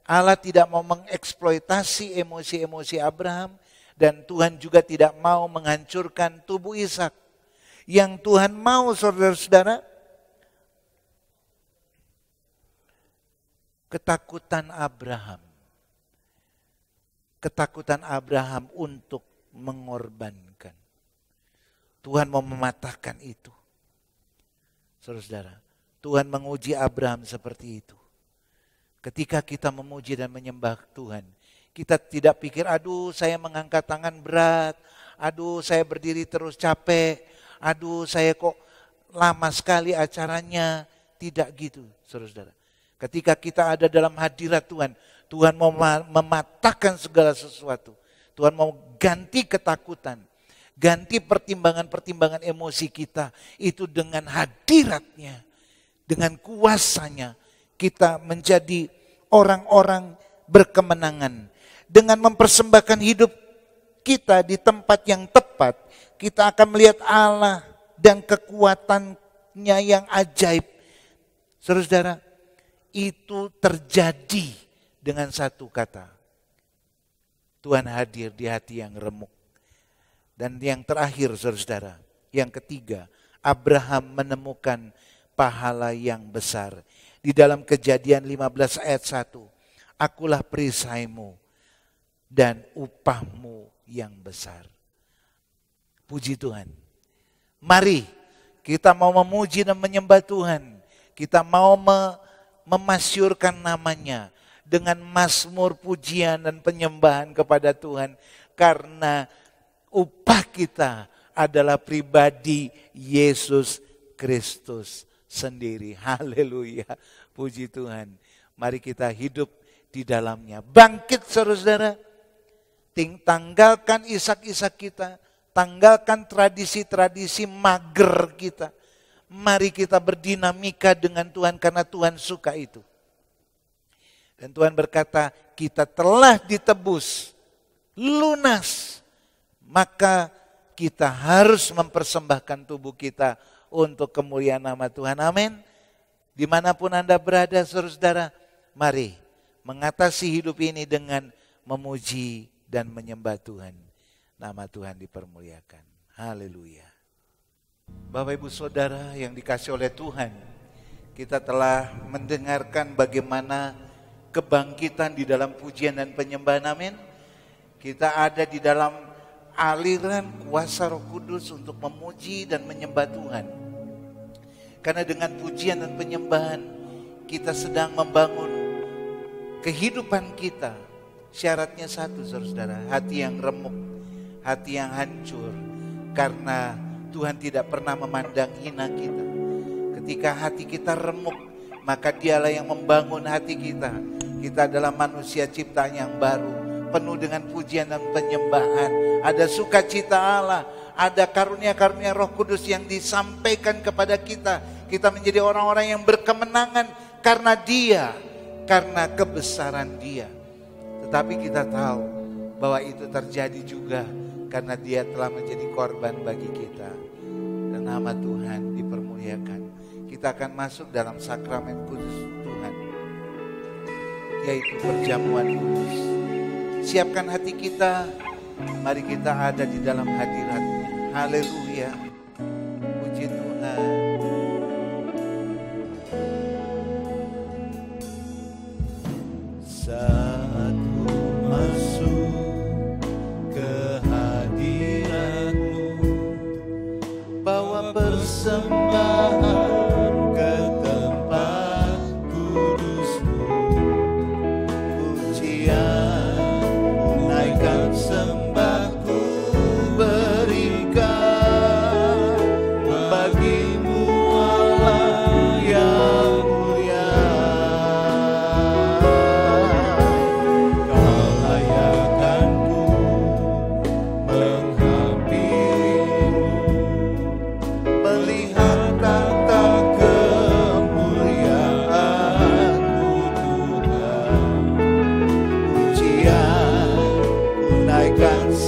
Allah tidak mau mengeksploitasi emosi-emosi Abraham dan Tuhan juga tidak mau menghancurkan tubuh Ishak. Yang Tuhan mau, saudara-saudara, ketakutan Abraham. Ketakutan Abraham untuk mengorbankan. Tuhan mau mematahkan itu. Saudara-saudara, Tuhan menguji Abraham seperti itu. Ketika kita memuji dan menyembah Tuhan, kita tidak pikir, aduh saya mengangkat tangan berat, aduh saya berdiri terus capek, aduh saya kok lama sekali acaranya. Tidak gitu, saudara-saudara. Ketika kita ada dalam hadirat Tuhan, Tuhan mau mematahkan segala sesuatu. Tuhan mau ganti ketakutan, ganti pertimbangan-pertimbangan emosi kita. Itu dengan hadiratnya, dengan kuasanya, kita menjadi orang-orang berkemenangan. Dengan mempersembahkan hidup kita di tempat yang tepat, kita akan melihat Allah dan kekuatannya yang ajaib. Saudara-saudara, itu terjadi dengan satu kata. Tuhan hadir di hati yang remuk. Dan yang terakhir, saudara-saudara, yang ketiga, Abraham menemukan pahala yang besar. Di dalam Kejadian 15 ayat 1, akulah perisaimu dan upahmu yang besar. Puji Tuhan. Mari kita mau memuji dan menyembah Tuhan. Kita mau memasyurkan namanya dengan mazmur pujian dan penyembahan kepada Tuhan. Karena upah kita adalah pribadi Yesus Kristus sendiri. Haleluya, puji Tuhan. Mari kita hidup di dalamnya. Bangkit saudara-saudara. Tanggalkan isak-isak kita. Tanggalkan tradisi-tradisi mager kita. Mari kita berdinamika dengan Tuhan karena Tuhan suka itu. Dan Tuhan berkata, kita telah ditebus, lunas. Maka kita harus mempersembahkan tubuh kita untuk kemuliaan nama Tuhan. Amin. Dimanapun Anda berada, saudara-saudara, mari mengatasi hidup ini dengan memuji dan menyembah Tuhan. Nama Tuhan dipermuliakan. Haleluya. Bapak Ibu Saudara yang dikasih oleh Tuhan, kita telah mendengarkan bagaimana kebangkitan di dalam pujian dan penyembahan. Amin. Kita ada di dalam aliran kuasa Roh Kudus untuk memuji dan menyembah Tuhan. Karena dengan pujian dan penyembahan kita sedang membangun kehidupan kita. Syaratnya satu, saudara-saudara, hati yang remuk, hati yang hancur. Karena Tuhan tidak pernah memandang hina kita. Ketika hati kita remuk, maka Dialah yang membangun hati kita. Kita adalah manusia ciptaan yang baru, penuh dengan pujian dan penyembahan. Ada sukacita Allah, ada karunia-karunia Roh Kudus yang disampaikan kepada kita. Kita menjadi orang-orang yang berkemenangan karena Dia, karena kebesaran Dia. Tetapi kita tahu bahwa itu terjadi juga karena Dia telah menjadi korban bagi kita. Dan nama Tuhan dipermuliakan. Kita akan masuk dalam sakramen kudus Tuhan, yaitu perjamuan kudus. Siapkan hati kita, mari kita ada di dalam hadirat-Nya. Haleluya, puji Tuhan. Saat ku masuk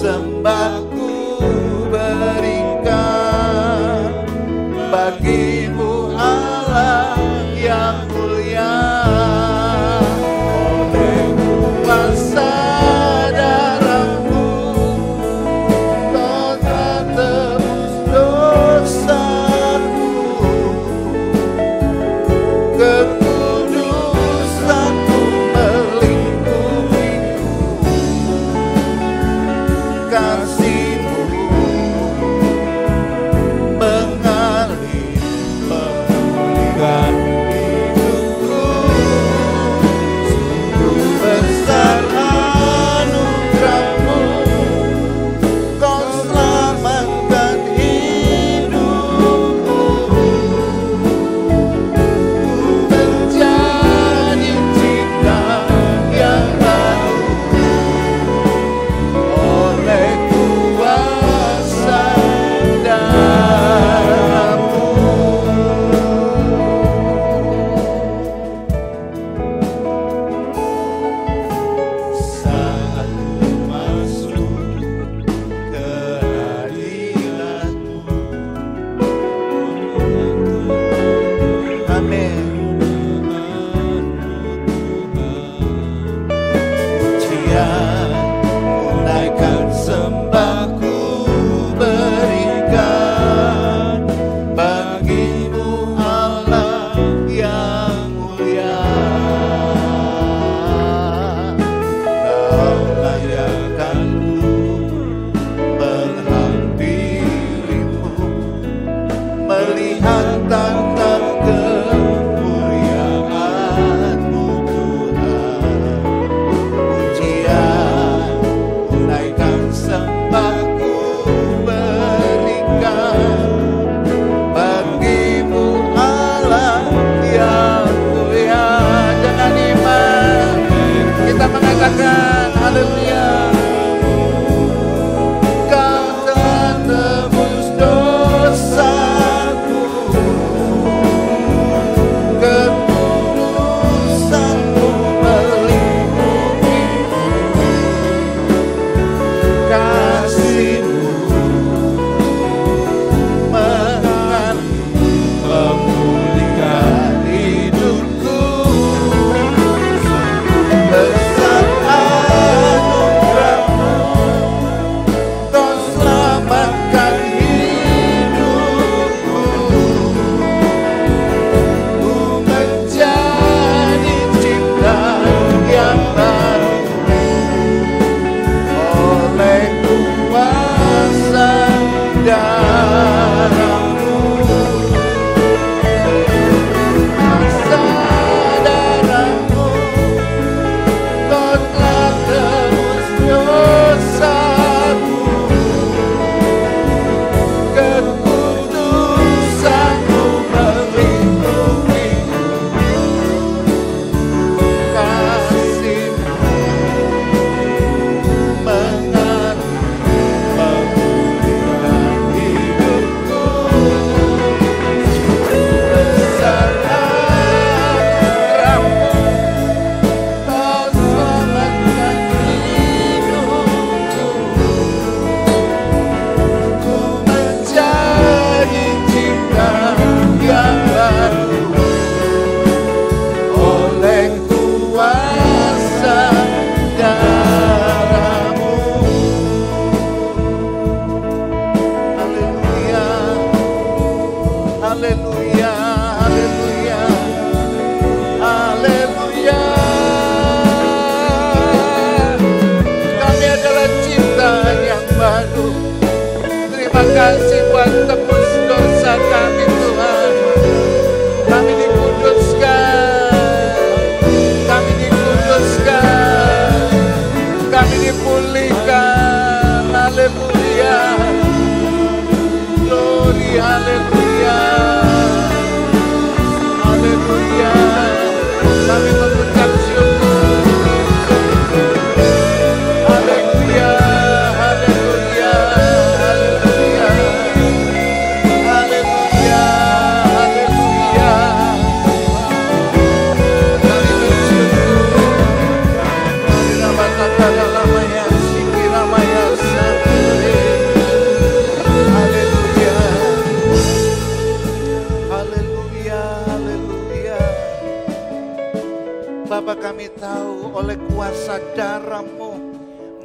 sembahku berikan bagimu Allah yang mulia. Oleh kuasa darahmu Kau telah tebus dosaku, kekudusanmu melingkupiku, kasihmu mengalir memulihkan hidupku. Sungguh besar anugerahmu, Kau selamatkan hidupku. Ku menjadi ciptaan yang baru oleh kuasa darahmu. Saat ku masuk ke hadirat-Mu, amin. Pujian naikkan sembahku berikan bagimu Allah yang mulia. Kau layakkanku menghampirimu, melihat tanda kemuliaan-Mu Tuhan. Pujian naikkan sembahku berikan bagimu Allah yang mulia. Dengan iman kita mengatakan haleluya. Kau telah tebus dosaku, kekudusanmu melingkupiku, kasihmu mengalir memulihkan hidupku. Sungguh besar anugerahmu, Kau selamatkan hidupku. Ku menjadi ciptaan yang baru oleh kuasa darahmu. Kuasa darahmu, Kau telah tebus dosaku, kekudusanmu melingkupiku, kasihmu mengalir memulihkan hidupku. Besar anugerahmu, Kau selamatkan hidupku. Ku menjadi ciptaan yang baru oleh kuasa darahmu. Haleluya, haleluya, haleluya, haleluya. Kami adalah ciptaan yang baru. Terima kasih buat tebus dosa kami Tuhan. Kami dikuduskan, kami dikuduskan, kami dipulihkan. Haleluya, glory, haleluya, haleluya. Kami mengucap syukur. Haleluya, haleluya, haleluya, haleluya, haleluya. Kami bersyukur. Kami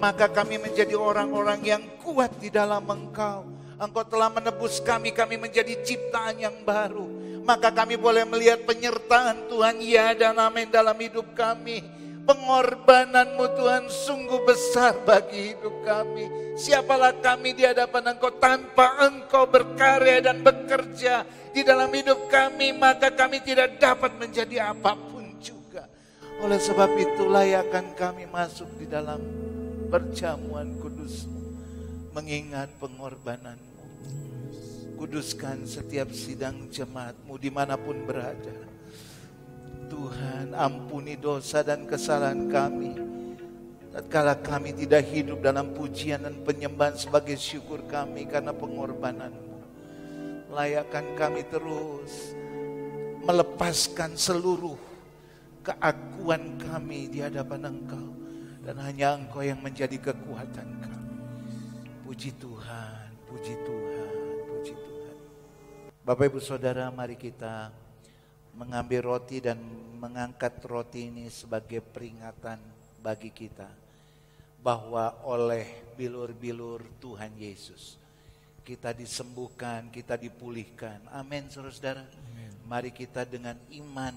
maka kami menjadi orang-orang yang kuat di dalam Engkau. Engkau telah menebus kami menjadi ciptaan yang baru. Maka kami boleh melihat penyertaan Tuhan, ya dan amin dalam hidup kami. Pengorbanan-Mu Tuhan sungguh besar bagi hidup kami. Siapalah kami di hadapan Engkau tanpa Engkau berkarya dan bekerja di dalam hidup kami, maka kami tidak dapat menjadi apapun juga. Oleh sebab itu layakan kami masuk di dalam perjamuan kudus-Mu, mengingat pengorbanan-Mu. Kuduskan setiap sidang jemaat-Mu dimanapun berada. Tuhan, ampuni dosa dan kesalahan kami. Tatkala kami tidak hidup dalam pujian dan penyembahan sebagai syukur kami karena pengorbanan-Mu. Layakkan kami terus melepaskan seluruh keakuan kami di hadapan Engkau. Dan hanya Engkau yang menjadi kekuatan kami. Puji Tuhan, puji Tuhan, puji Tuhan. Bapak Ibu Saudara, mari kita mengambil roti dan mengangkat roti ini sebagai peringatan bagi kita bahwa oleh bilur-bilur Tuhan Yesus kita disembuhkan, kita dipulihkan. Amin, saudara-saudara. Mari kita dengan iman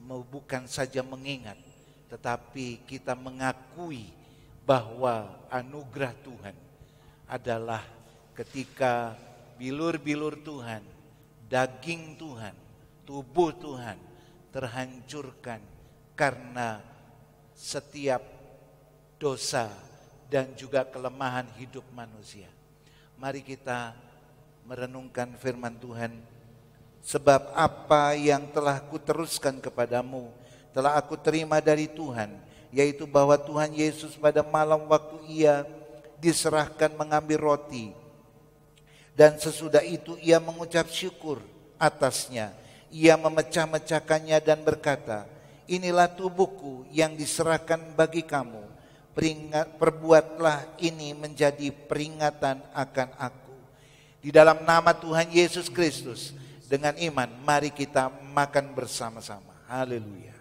bukan saja mengingat, tetapi kita mengakui bahwa anugerah Tuhan adalah ketika bilur-bilur Tuhan, daging Tuhan, tubuh Tuhan terhancurkan karena setiap dosa dan juga kelemahan hidup manusia. Mari kita merenungkan firman Tuhan. Sebab apa yang telah kuteruskan kepadamu telah aku terima dari Tuhan, yaitu bahwa Tuhan Yesus pada malam waktu Ia diserahkan mengambil roti, dan sesudah itu Ia mengucap syukur atasnya. Ia memecah-mecahkannya dan berkata, inilah tubuhku yang diserahkan bagi kamu. Perbuatlah ini menjadi peringatan akan aku. Di dalam nama Tuhan Yesus Kristus, dengan iman, mari kita makan bersama-sama. Haleluya.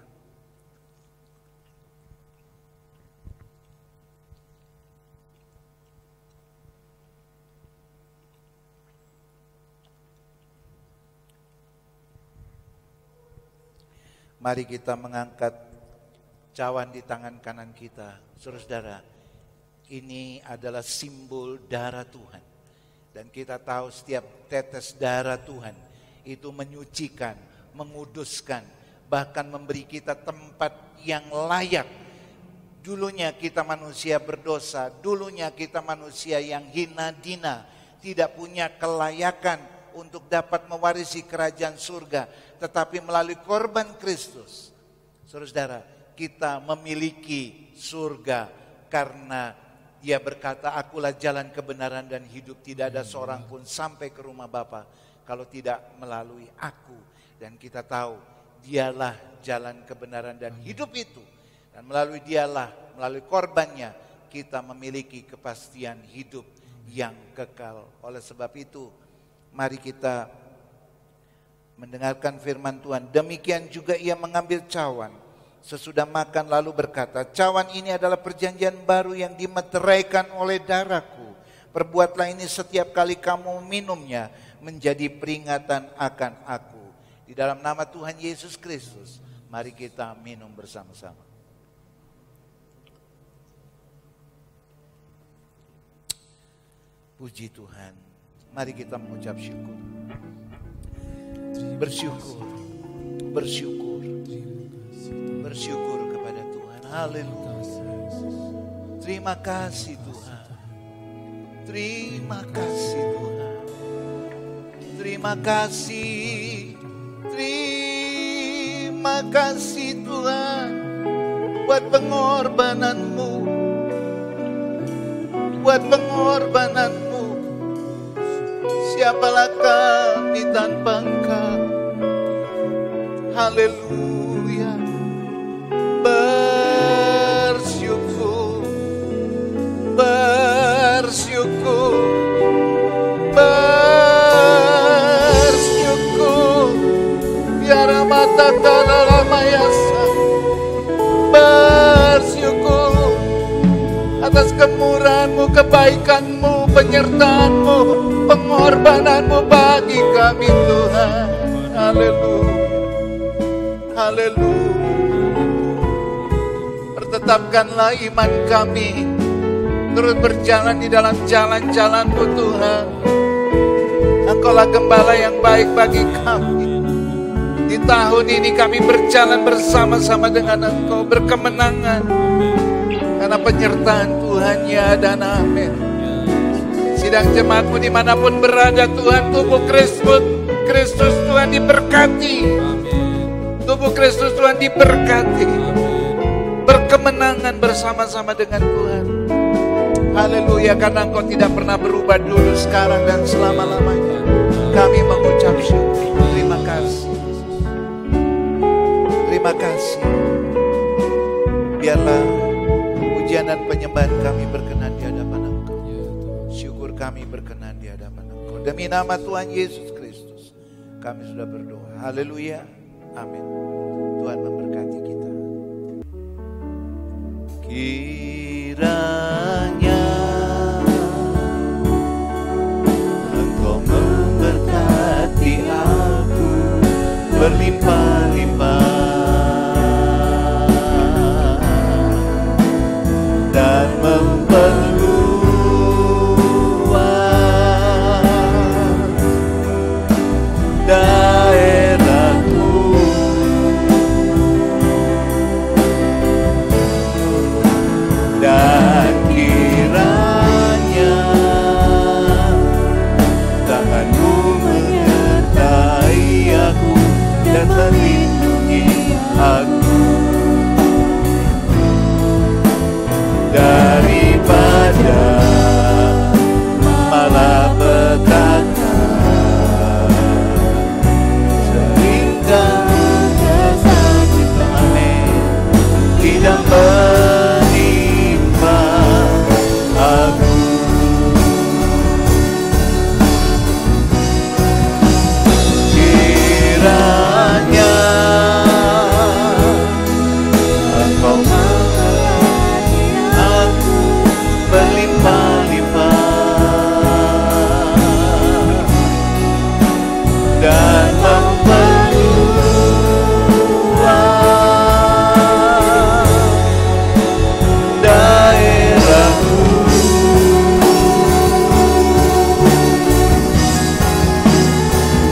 Mari kita mengangkat cawan di tangan kanan kita. Saudara-saudara, ini adalah simbol darah Tuhan. Dan kita tahu setiap tetes darah Tuhan itu menyucikan, menguduskan, bahkan memberi kita tempat yang layak. Dulunya kita manusia berdosa, dulunya kita manusia yang hina dina, tidak punya kelayakan untuk dapat mewarisi kerajaan surga. Tetapi melalui korban Kristus, saudara-saudara, kita memiliki surga karena Dia berkata, akulah jalan kebenaran dan hidup. Tidak ada seorang pun sampai ke rumah Bapa kalau tidak melalui aku. Dan kita tahu Dialah jalan kebenaran dan hidup itu. Dan melalui Dialah, melalui korbannya, kita memiliki kepastian hidup yang kekal. Oleh sebab itu, mari kita mendengarkan firman Tuhan. Demikian juga Ia mengambil cawan sesudah makan lalu berkata, cawan ini adalah perjanjian baru yang dimeteraikan oleh darahku. Perbuatlah ini setiap kali kamu minumnya menjadi peringatan akan aku. Di dalam nama Tuhan Yesus Kristus, mari kita minum bersama-sama. Puji Tuhan. Mari kita mengucap syukur. Bersyukur. Bersyukur. Bersyukur kepada Tuhan. Haleluya. Terima kasih Tuhan. Terima kasih Tuhan. Terima kasih. Terima kasih Tuhan buat pengorbanan-Mu. Buat pengorbanan-Mu. Siapalah kami tanpa Engkau. Haleluya. Bersyukur, bersyukur, bersyukur. Biar mata dalam mayasa. Bersyukur atas kebaikan-Mu, penyertaan-Mu, pengorbanan-Mu bagi kami Tuhan. Haleluya. Haleluya. Pertetapkanlah iman kami, terus berjalan di dalam jalan-jalan-Mu Tuhan. Engkaulah gembala yang baik bagi kami. Di tahun ini kami berjalan bersama-sama dengan Engkau, berkemenangan. Karena penyertaan Tuhan, ya dan amin. Sidang jemaat-Mu dimanapun berada Tuhan, tubuh Kristus Tuhan diberkati. Tubuh Kristus Tuhan diberkati. Berkemenangan bersama-sama dengan Tuhan. Haleluya, karena Engkau tidak pernah berubah dulu, sekarang dan selama-lamanya. Kami mengucap syukur. Terima kasih. Terima kasih. Biarlah pujian dan penyembahan kami berkenan di hadapan Engkau. Syukur kami berkenan di hadapan Engkau. Demi nama Tuhan Yesus Kristus, kami sudah berdoa. Haleluya. Amin. Tuhan memberkati kita. Kiranya Engkau memberkati aku berlimpah-limpah dan memperluas daerahku, dan kiranya tangan-Mu menyertai aku dan melindungi aku daripada malapetaka, sehingga kesakitan tidak menimpa aku. Kiranya Engkau memberkati aku berlimpah-limpah dan memperluas daerahku,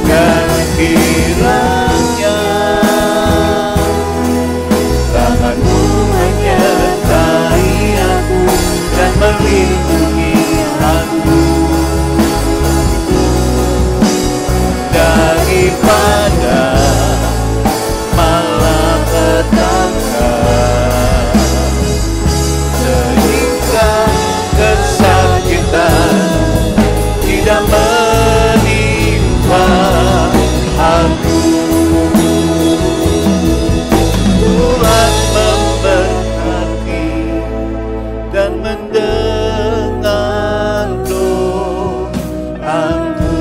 dan kiranya tangan-Mu menyertai aku dan melindungi aku daripada malapetaka, sehingga kesakitan tidak menimpa aku. Tuhan memberkati dan mendengar doaku.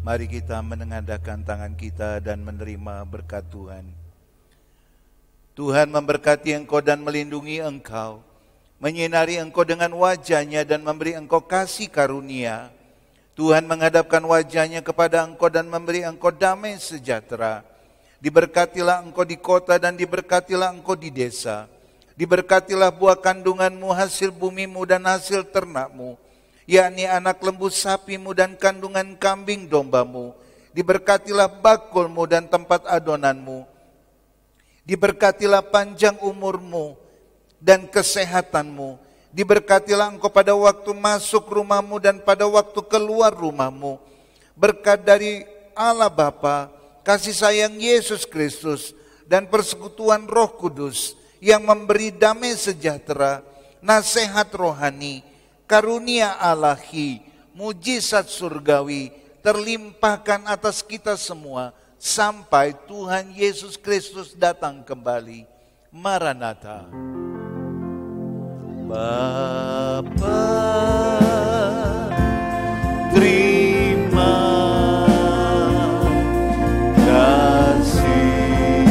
Mari kita menengadahkan tangan kita dan menerima berkat Tuhan. Tuhan memberkati engkau dan melindungi engkau, menyinari engkau dengan wajah-Nya dan memberi engkau kasih karunia. Tuhan menghadapkan wajah-Nya kepada engkau dan memberi engkau damai sejahtera. Diberkatilah engkau di kota dan diberkatilah engkau di desa. Diberkatilah buah kandunganmu, hasil bumimu dan hasil ternakmu, yakni anak lembu sapimu dan kandungan kambing dombamu. Diberkatilah bakulmu dan tempat adonanmu. Diberkatilah panjang umurmu dan kesehatanmu. Diberkatilah engkau pada waktu masuk rumahmu dan pada waktu keluar rumahmu. Berkat dari Allah Bapa, kasih sayang Yesus Kristus, dan persekutuan Roh Kudus yang memberi damai sejahtera, nasihat rohani, karunia Allahi, mujizat surgawi terlimpahkan atas kita semua sampai Tuhan Yesus Kristus datang kembali. Maranatha. Bapa, terima kasih.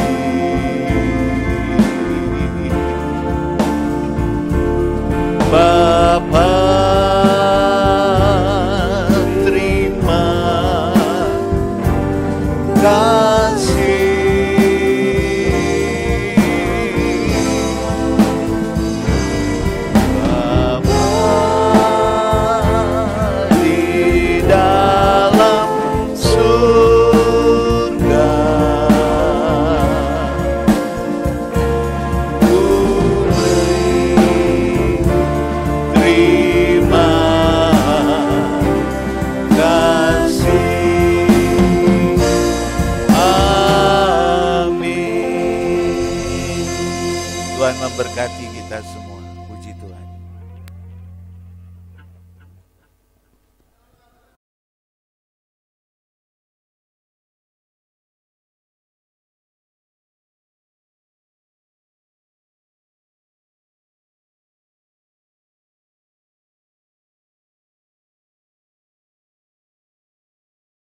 Tuhan memberkati kita semua.